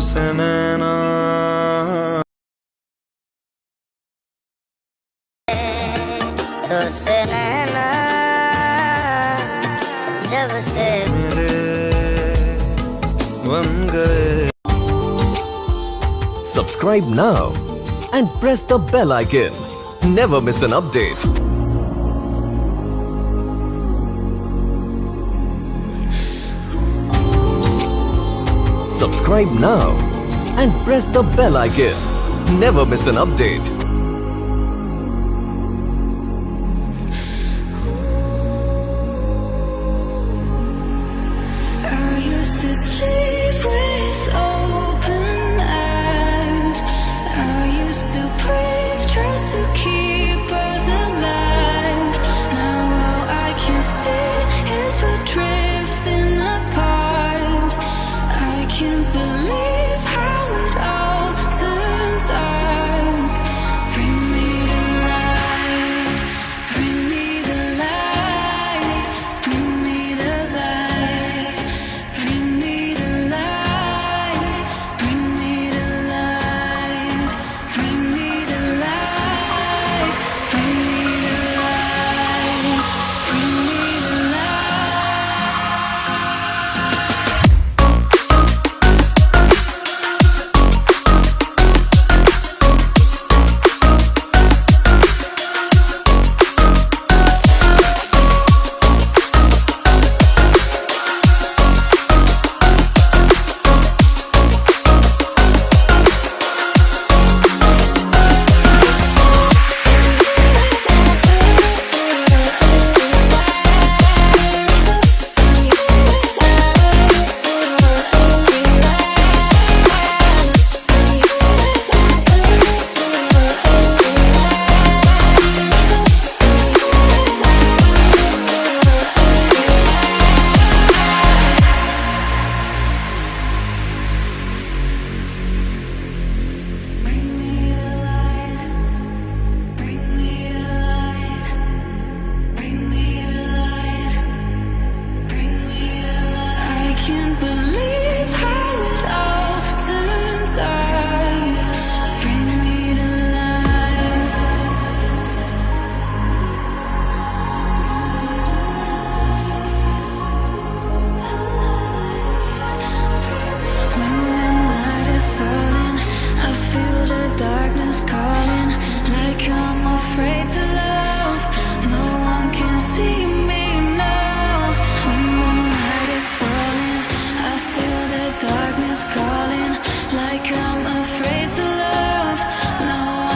से नैना तुझसे नैना जब से मेरे बन गए. Subscribe now and press the bell icon. Never miss an update. Subscribe now and press the bell icon. Never miss an update.